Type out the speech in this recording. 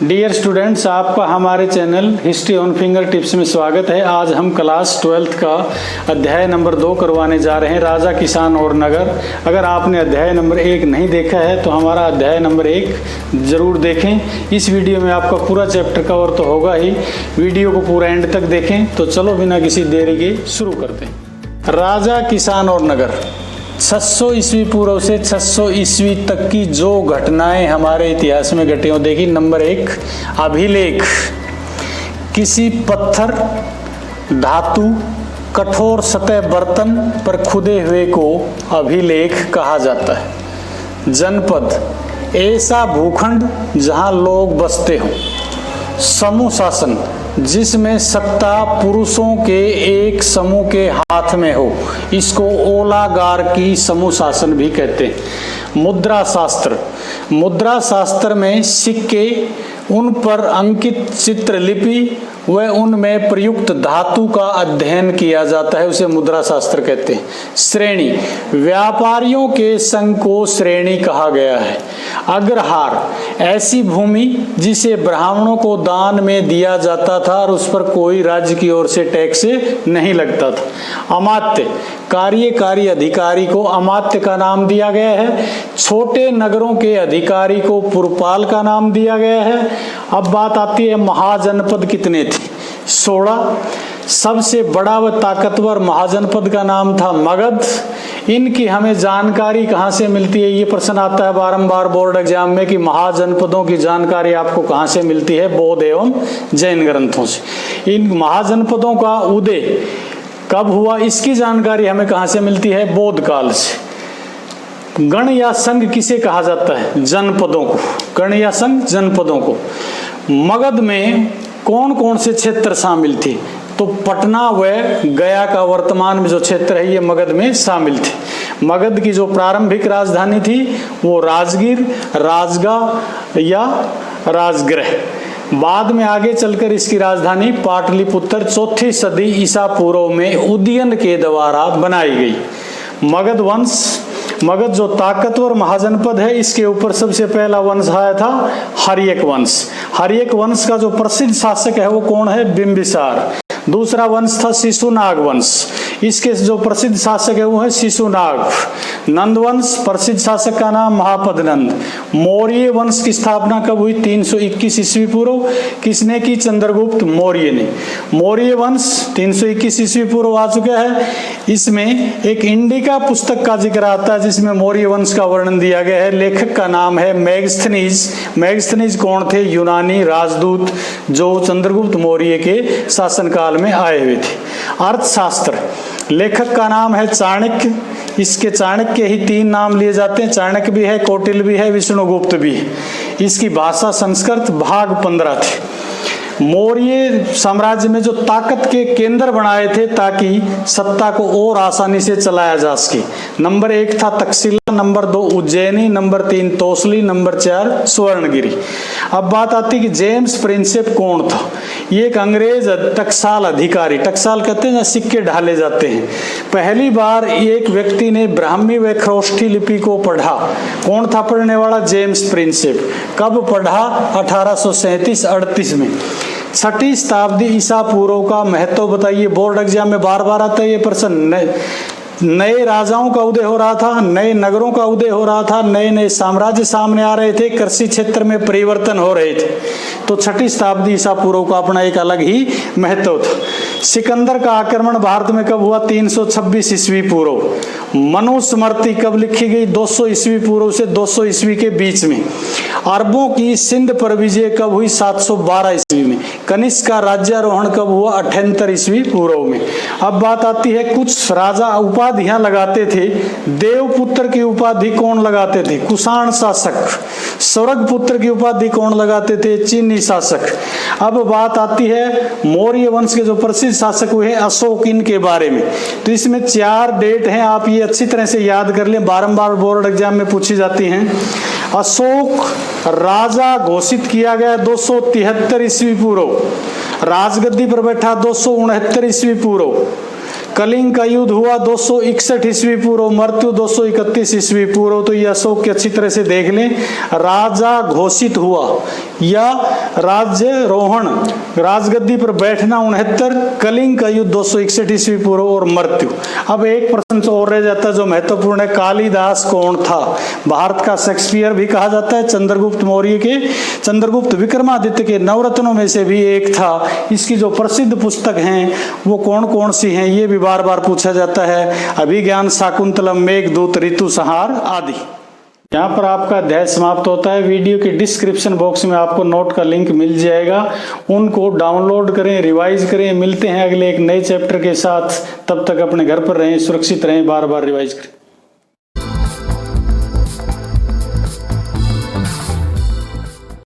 Dear students, आपका हमारे channel history on finger tips में स्वागत है। आज हम क्लास 12th का अध्याय नंबर 2 करवाने जा रहे हैं, राजा, किसान और नगर। अगर आपने अध्याय नंबर 1 नहीं देखा है तो हमारा अध्याय नंबर 1 जरूर देखें। इस वीडियो में आपका पूरा चैप्टर कवर तो होगा ही, वीडियो को पूरा एंड तक देखें। तो चलो बिना किसी देरी के शुरू करते हैं। राजा, किसान और नगर। 600 ईस्वी पूर्व से 600 ईस्वी तक की जो घटनाएं हमारे इतिहास में घटी हो, देखिए नंबर 1 अभिलेख। किसी पत्थर, धातु, कठोर सतह बर्तन पर खुदे हुए को अभिलेख कहा जाता है। जनपद, ऐसा भूखंड जहां लोग बसते हों। समूह शासन, जिसमें सत्ता पुरुषों के एक समूह के हाथ में हो, इसको ओलागार्की समूह शासन भी कहते हैं। मुद्रा शास्त्र, मुद्रा शास्त्र में सिक्के, उन पर अंकित चित्रलिपि व उनमें प्रयुक्त धातु का अध्ययन किया जाता है, उसे मुद्रा शास्त्र कहते हैं। श्रेणी, व्यापारियों के संघ को श्रेणी कहा गया है। अग्रहार, ऐसी भूमि जिसे ब्राह्मणों को दान में दिया जाता था और उस पर कोई राज्य की ओर से टैक्स नहीं लगता था। अमात्य, कार्यकारी अधिकारी को अमात्य का नाम दिया गया है। छोटे नगरों के अधिकारी को पुरपाल का नाम दिया गया है। अब बात आती है महाजनपद कितने थे? 16। सबसे बड़ा व ताकतवर महाजनपद का नाम था मगध। इनकी हमें जानकारी कहाँ से मिलती है? ये प्रश्न आता है बारंबार बोर्ड एग्जाम में कि महाजनपदों की जानकारी आपको कहाँ से मिलती है? बौद्ध एवं जैन ग्रंथों से। इन महाजनपदों का उदय कब हुआ, इसकी जानकारी हमें कहाँ से मिलती है? बौद्ध काल से। गण या संघ किसे कहा जाता है? जनपदों को। गण या संघ जनपदों को। मगध में कौन कौन से क्षेत्र शामिल थे? तो पटना व गया का वर्तमान में जो क्षेत्र है ये मगध में शामिल थे। मगध की जो प्रारंभिक राजधानी थी वो राजगीर, राजगाह या राजगृह। बाद में आगे चलकर इसकी राजधानी पाटलिपुत्र 4वीं सदी ईसा पूर्व में उदयन के द्वारा बनाई गई। मगध वंश, मगध जो ताकतवर महाजनपद है, इसके ऊपर सबसे पहला वंश आया था हर्यक वंश। हर्यक वंश का जो प्रसिद्ध शासक है वो कौन है? बिंबिसार। दूसरा वंश था शिशुनाग वंश, इसके जो प्रसिद्ध शासक है वो है शिशुनाग। नंद वंश, प्रसिद्ध शासक का नाम महापद्नंद। मौर्य वंश की स्थापना कब हुई? 321 ईस्वी पूर्व। किसने की? चंद्रगुप्त मौर्य ने। मौर्य वंश 321 ईस्वी पूर्व आ चुका है। इसमें एक इंडिका पुस्तक का जिक्र आता है जिसमें मौर्य वंश का वर्णन दिया गया है। लेखक का नाम है मेगस्थनीज। मेगस्थनीज कौन थे? यूनानी राजदूत जो चंद्रगुप्त मौर्य के शासनकाल में आए हुए थे। अर्थशास्त्र, लेखक का नाम है चाणक्य। इसके चाणक्य ही 3 नाम लिए जाते हैं, चाणक्य भी है, कौटिल्य भी है, विष्णुगुप्त भी है। इसकी भाषा संस्कृत। भाग 15 थे। मौर्य साम्राज्य में जो ताकत के केंद्र बनाए थे ताकि सत्ता को और आसानी से चलाया जा सके। नंबर 1 था Takshashila, number 2 Ujjaini, number 3 Tosali, number 4 Swarnagiri. अब बात आती है कि जेम्स प्रिंसेप कौन था? ये एक अंग्रेज टकसाल अधिकारी, टकसाल कहते हैं ना सिक्के ढाले जाते हैं। पहली बार एक व्यक्ति ने ब्राह्मी व खरोष्ठी लिपि को पढ़ा। कौन था पढ़ने वाला? James Prinsep. कब पढ़ा? 1837-38 में। 6वीं शताब्दी ईसा पूर्व का महत्व बताइए। बोर्ड एग्जाम में बार बार आता है ये प्रश्न। नए राजाओं का उदय हो रहा था, नए नगरों का उदय हो रहा था, नए नए साम्राज्य सामने आ रहे थे, कृषि क्षेत्र में परिवर्तन हो रहे थे। तो 6वीं शताब्दी ईसा पूर्व का अपना एक अलग ही महत्व था। सिकंदर का आक्रमण भारत में कब हुआ? 326 ईस्वी पूर्व। मनुस्मृति कब लिखी गई? 200 ईस्वी पूर्व से 200 ईस्वी के बीच में। अरबों की सिंध पर विजय कब हुई? 712 ईस्वी में। कनिष्क का राज्यारोहण कब हुआ? 78 ईस्वी पूर्व में। अब बात आती है कुछ राजा उपाधियां लगाते थे। देवपुत्र की उपाधि कौन लगाते थे? कुषाण शासक। स्वर्गपुत्र की उपाधि कौन लगाते थे? चीनी शासक। अब बात आती है मौर्य वंश के जो प्रसिद्ध शासक हुए अशोक, इनके बारे में। तो इसमें 4 डेट हैं, आप ये अच्छी तरह से याद कर लें, बारंबार बोर्ड एग्जाम में पूछी जाती हैं। अशोक राजा घोषित किया गया 273 ईस्वी पूर्व। राजगद्दी पर बैठा 269 ईस्वी पूर्व। कलिंग का युद्ध हुआ 261 ईस्वी पूर्व, मृत्यु 231 ईस्वी पूर्व। तो ये अशोक की अच्छी तरह से देख लें। राजा घोषित हुआ या राज्यरोहण, राजगद्दी पर बैठना 69, कलिंग का युद्ध 261 ईस्वी पूर्व और मृत्यु। अब एक प्रश्न और रह जाता है जो महत्वपूर्ण है, कालिदास कौन था? भारत का शेक्सपियर भी कहा जाता है, चंद्रगुप्त मौर्य के, चंद्रगुप्त विक्रमादित्य के नवरत्नों में से भी एक था। इसकी जो प्रसिद्ध पुस्तक हैं वो कौन कौन सी हैं, ये भी बार बार पूछा जाता है। अभिज्ञान, शाकुंतलम, मेघदूत, ऋतु संहार आदि। यहाँ पर आपका अध्याय समाप्त होता है। वीडियो के डिस्क्रिप्शन बॉक्स में आपको नोट का लिंक मिल जाएगा, उनको डाउनलोड करें, रिवाइज करें। मिलते हैं अगले एक नए चैप्टर के साथ, तब तक अपने घर पर रहें, सुरक्षित रहें, बार बार रिवाइज करें।